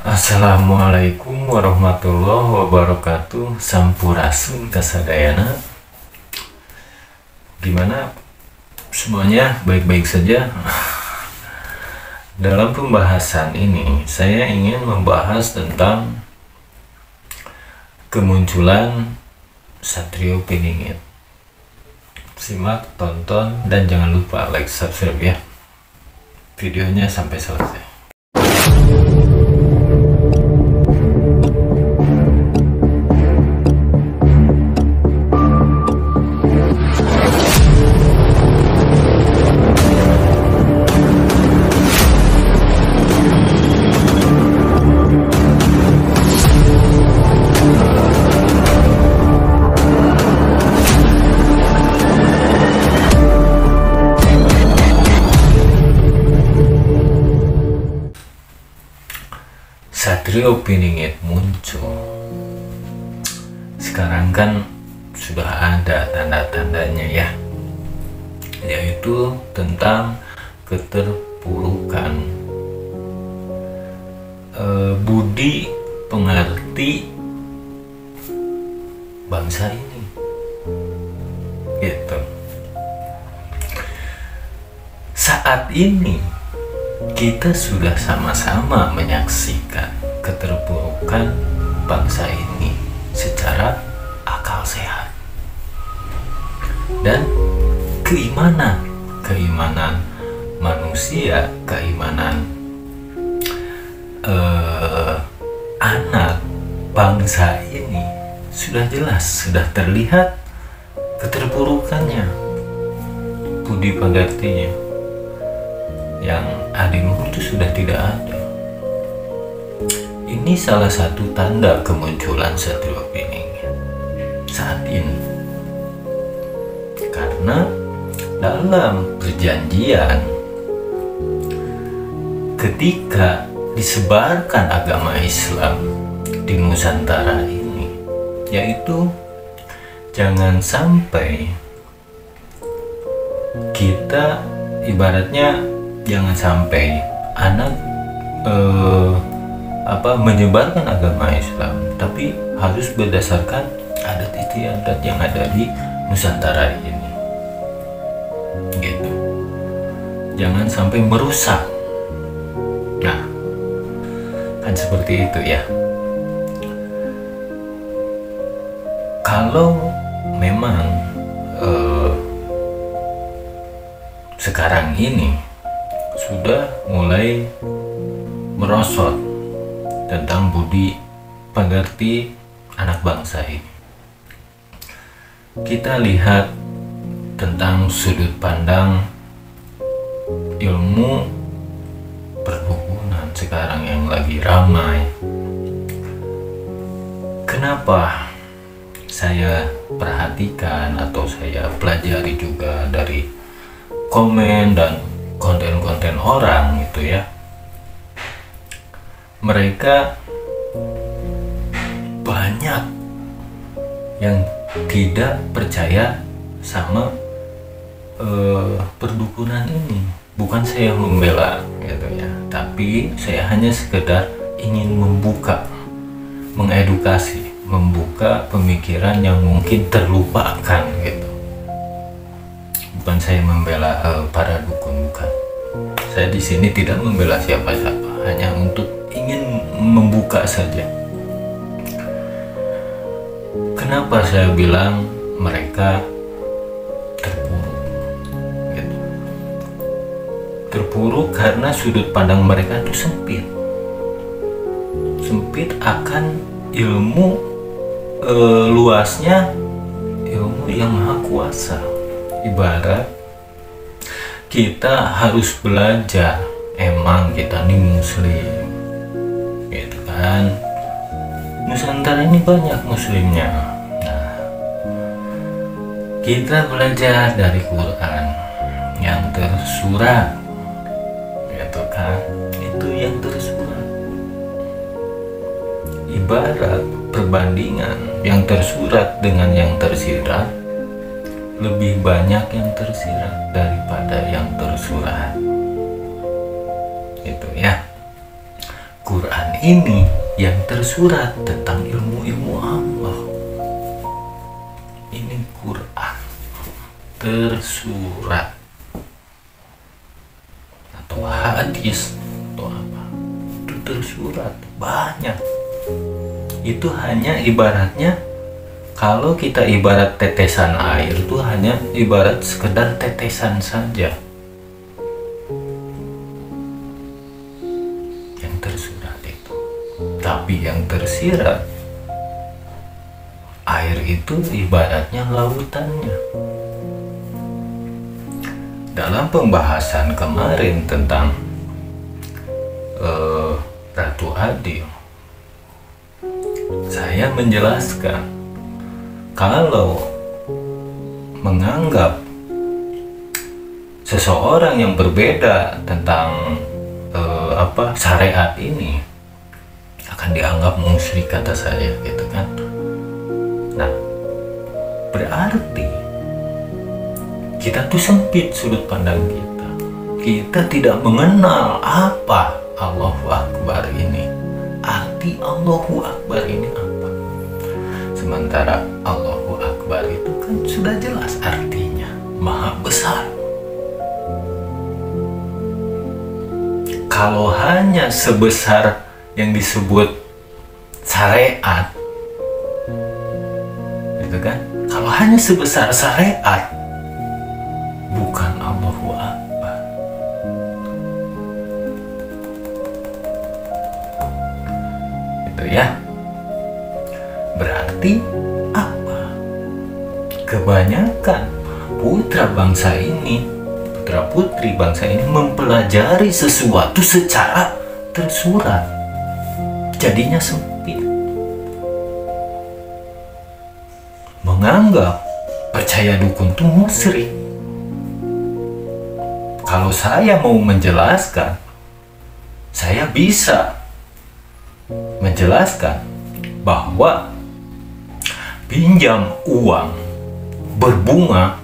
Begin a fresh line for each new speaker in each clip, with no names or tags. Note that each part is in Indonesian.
Assalamualaikum warahmatullahi wabarakatuh. Sampurasun kasadayana. Gimana? Semuanya baik-baik saja? Dalam pembahasan ini saya ingin membahas tentang kemunculan Satrio Piningit. Simak, tonton, dan jangan lupa like, subscribe ya videonya sampai selesai. Satrio Piningit muncul. Sekarang kan sudah ada tanda-tandanya ya, yaitu tentang keterpurukan budi pengerti bangsa ini gitu. Saat ini kita sudah sama-sama menyaksikan keterpurukan bangsa ini secara akal sehat dan keimanan manusia, keimanan anak bangsa ini sudah jelas, sudah terlihat keterpurukannya, budi pekertinya yang adiluhur itu sudah tidak ada. Ini salah satu tanda kemunculan Satrio Piningit saat ini, karena dalam perjanjian ketika disebarkan agama Islam di Nusantara ini, yaitu jangan sampai kita ibaratnya jangan sampai anak menyebarkan agama Islam, tapi harus berdasarkan adat istiadat yang ada di Nusantara ini, gitu. Jangan sampai merusak. Nah, kan seperti itu ya. Kalau memang sekarang ini sudah mulai merosot tentang budi pekerti anak bangsa ini, kita lihat tentang sudut pandang ilmu perdukunan sekarang yang lagi ramai. Kenapa saya perhatikan atau saya pelajari juga dari komen dan konten-konten orang itu ya, mereka banyak yang tidak percaya sama perdukunan ini. Bukan saya membela gitu ya, tapi saya hanya sekedar ingin membuka, mengedukasi, membuka pemikiran yang mungkin terlupakan gitu. Bukan saya membela para dukun, bukan. Saya di sini tidak membela siapa-siapa, hanya untuk ingin membuka saja. Kenapa saya bilang mereka terpuruk gitu. Terpuruk karena sudut pandang mereka itu sempit akan ilmu luasnya, ilmu yang maha kuasa. Ibarat kita harus belajar, emang kita nih muslim gitu kan, Nusantara ini banyak muslimnya. Nah, kita belajar dari Quran yang tersurat gitu kan, itu yang tersurat. Ibarat perbandingan yang tersurat dengan yang tersirat, lebih banyak yang tersirat daripada yang tersurat. Itu ya. Quran ini yang tersurat tentang ilmu-ilmu Allah. Ini Quran tersurat, atau hadis atau apa, itu tersurat banyak. Itu hanya ibaratnya, kalau kita ibarat tetesan air, itu hanya ibarat sekedar tetesan saja yang tersurat itu. Tapi yang tersirat, air itu ibaratnya lautannya. Dalam pembahasan kemarin tentang Ratu Adil, saya menjelaskan kalau menganggap seseorang yang berbeda tentang syariat ini akan dianggap musyrik, kata saya, gitu kan. Nah, berarti kita tuh sempit sudut pandang kita. Kita tidak mengenal apa Allahu Akbar ini. Arti Allahu Akbar ini apa? Sementara Allahu Akbar itu kan sudah jelas artinya, Maha Besar. Kalau hanya sebesar yang disebut syariat, gitu kan? Kalau hanya sebesar syariat, bukan Allahu Akbar. Itu ya. Berarti apa? Kebanyakan putra bangsa ini, putra putri bangsa ini mempelajari sesuatu secara tersurat, jadinya sempit. Menganggap percaya dukun itu musyrik. Kalau saya mau menjelaskan, saya bisa menjelaskan bahwa pinjam uang berbunga,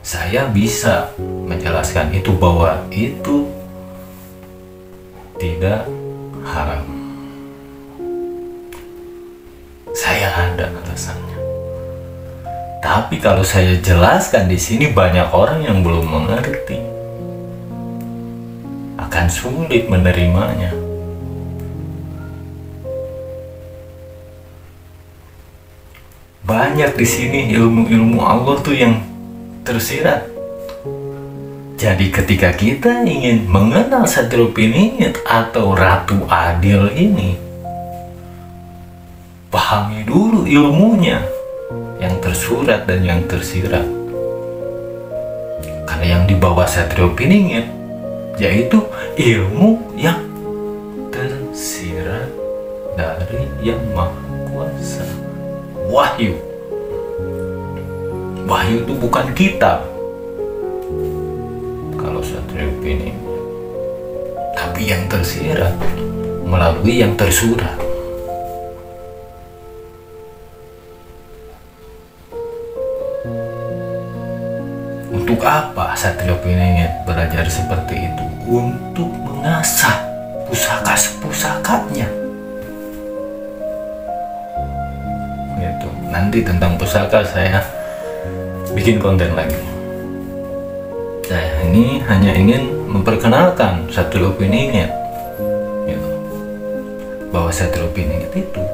saya bisa menjelaskan itu bahwa itu tidak haram. Saya ada alasannya. Tapi kalau saya jelaskan di sini, banyak orang yang belum mengerti, akan sulit menerimanya. Banyak di sini ilmu-ilmu Allah tuh yang tersirat. Jadi ketika kita ingin mengenal Satriopeningit atau Ratu Adil ini, pahami dulu ilmunya yang tersurat dan yang tersirat. Karena yang dibawa Satriopeningit yaitu ilmu yang tersirat dari Yang Maha Kuasa. Wahyu. Wahyu itu bukan kitab kalau Satriopeningit, tapi yang tersirat melalui yang tersurat. Untuk apa Satriopeningit belajar seperti itu? Untuk mengasah pusaka-pusakanya. Gitu. Nanti tentang pusaka saya bikin konten lagi. Saya ini hanya ingin memperkenalkan Satriopeningit, gitu. Bahwa Satriopeningit itu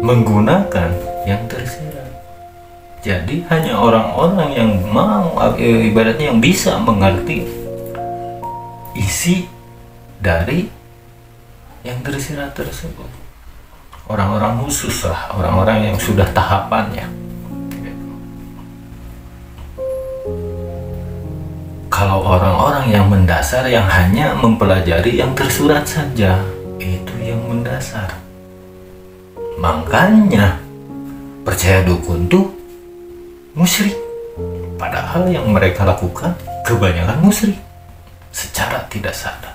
menggunakan yang tersirat. Jadi hanya orang-orang yang mau, ibaratnya yang bisa mengerti isi dari yang tersirat tersebut. Orang-orang khusus lah, orang-orang yang sudah tahapannya. Kalau orang-orang yang mendasar, yang hanya mempelajari yang tersurat saja, itu yang mendasar. Makanya percaya dukun tuh musyrik. Padahal yang mereka lakukan kebanyakan musyrik secara tidak sadar.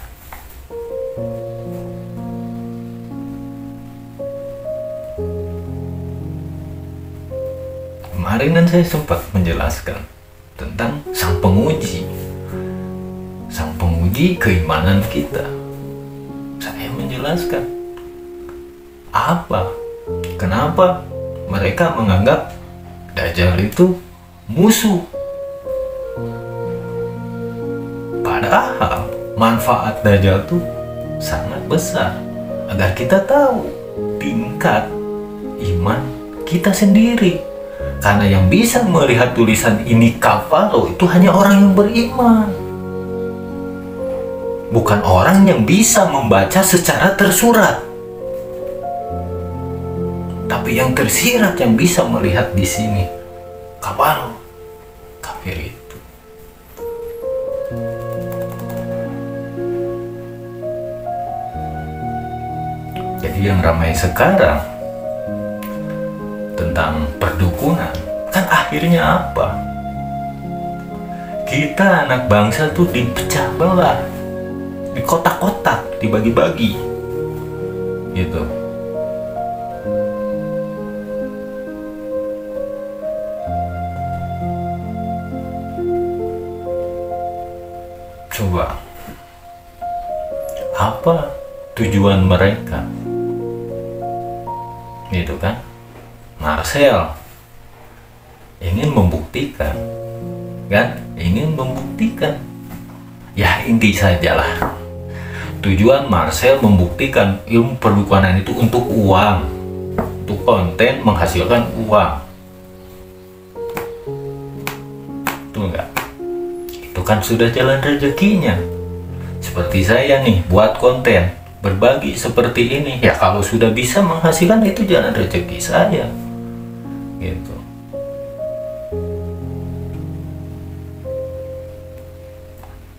Kemarin kan saya sempat menjelaskan tentang sang penguji menguji keimanan kita. Saya menjelaskan kenapa mereka menganggap Dajjal itu musuh. Padahal manfaat Dajjal itu sangat besar agar kita tahu tingkat iman kita sendiri. Karena yang bisa melihat tulisan ini kafaro itu hanya orang yang beriman, bukan orang yang bisa membaca secara tersurat. Tapi yang tersirat yang bisa melihat di sini kafaro, kafir itu. Jadi yang ramai sekarang tentang perdukunan, kan akhirnya apa? Kita anak bangsa tuh dipecah belah, di kotak-kotak, dibagi-bagi gitu. Coba, apa tujuan mereka? Gitu kan? Marcel ingin membuktikan, kan? Ingin membuktikan. Ya inti sajalah. Tujuan Marcel membuktikan ilmu perdukunan itu untuk uang, untuk konten, menghasilkan uang. Itu enggak? Itu kan sudah jalan rezekinya. Seperti saya nih, buat konten, berbagi seperti ini. Ya kalau sudah bisa menghasilkan, itu jalan rezeki saya. Gitu.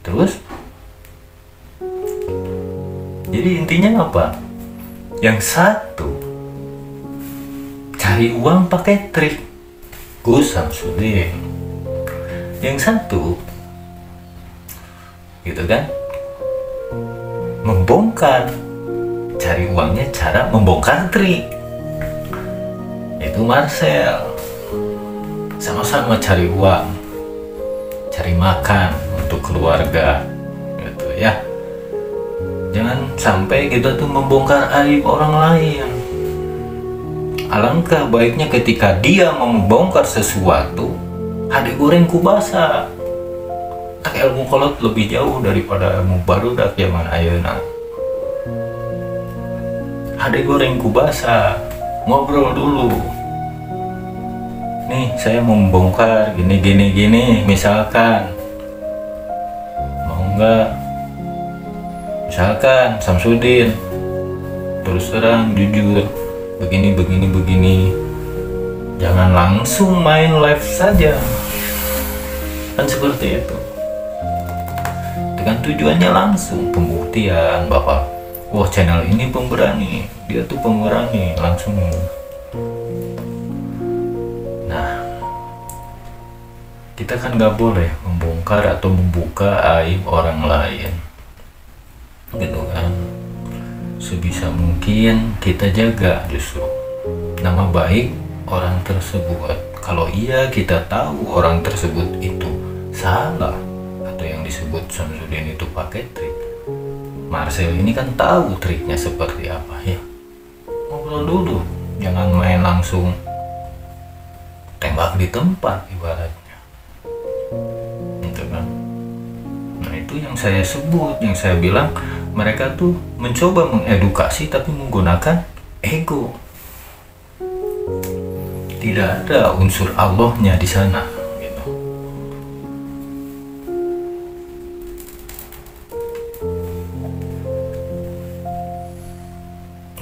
Terus jadi intinya apa? Yang satu cari uang pakai trik, Gus Samsudin. Yang satu gitu kan, membongkar, cari uangnya cara membongkar trik. Itu Marcel. Sama-sama cari uang, cari makan untuk keluarga gitu ya. Jangan sampai kita tuh membongkar aib orang lain. Alangkah baiknya ketika dia membongkar sesuatu, hade goreng kubasa. Tak ilmu kolot lebih jauh daripada ilmu barudak zaman ayeuna. Hade goreng kubasa, ngobrol dulu. Nih saya mau membongkar gini misalkan. Mau nggak? Misalkan Samsudin terus terang jujur begini. Jangan langsung main live saja. Kan seperti itu. Dengan tujuannya langsung pembuktian bahwa wah channel ini pemberani, dia tuh pemberani, langsung. Nah, kita kan nggak boleh membongkar atau membuka aib orang lain, gitu kan. Sebisa mungkin kita jaga justru nama baik orang tersebut. Kalau iya kita tahu orang tersebut itu salah atau yang disebut Samsudin itu pakai trik, Marcel ini kan tahu triknya seperti apa ya. Ngobrol dulu, jangan main langsung tembak di tempat ibaratnya, gitu kan. Nah itu yang saya sebut, yang saya bilang mereka tuh mencoba mengedukasi tapi menggunakan ego. Tidak ada unsur Allahnya di sana, gitu.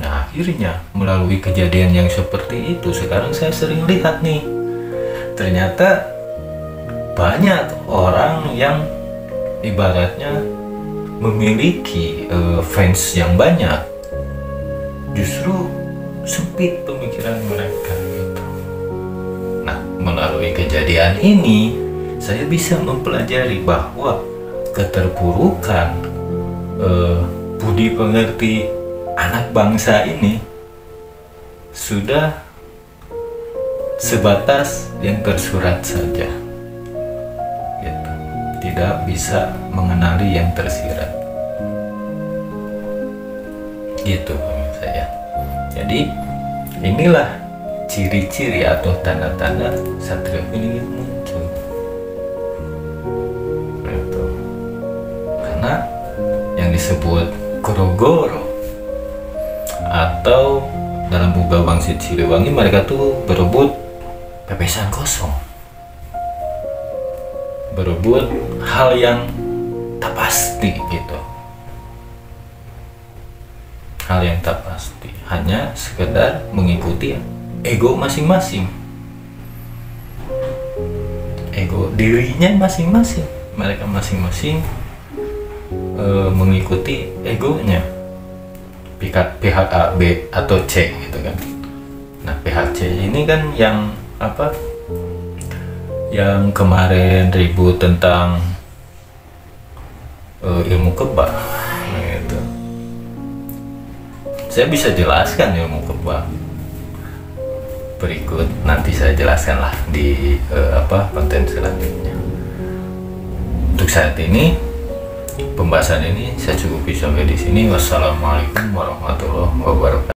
Nah akhirnya melalui kejadian yang seperti itu, sekarang saya sering lihat nih, ternyata banyak orang yang ibaratnya memiliki fans yang banyak, justru sempit pemikiran mereka gitu. Nah melalui kejadian ini saya bisa mempelajari bahwa keterpurukan budi pengerti anak bangsa ini sudah sebatas yang tersurat saja gitu. Tidak bisa mengenali yang tersirat. gitu pemirsa ya. Jadi inilah ciri-ciri atau tanda-tanda Satria Kuning muncul gitu. Karena yang disebut goro-goro atau dalam Uga Wangsit Siliwangi, mereka tuh berebut pepesan kosong, berebut hal yang tak pasti gitu, hal yang tak pasti, hanya sekedar mengikuti ego masing-masing, ego dirinya masing-masing, mereka masing-masing mengikuti egonya pihak A, B atau C gitu kan. Nah pihak C ini kan yang apa, yang kemarin ribut tentang ilmu kebal gitu. Saya bisa jelaskan ilmu kebal berikut, nanti saya jelaskan lah di konten selanjutnya. Untuk saat ini pembahasan ini saya cukupi sampai di sini. Wassalamualaikum warahmatullahi wabarakatuh.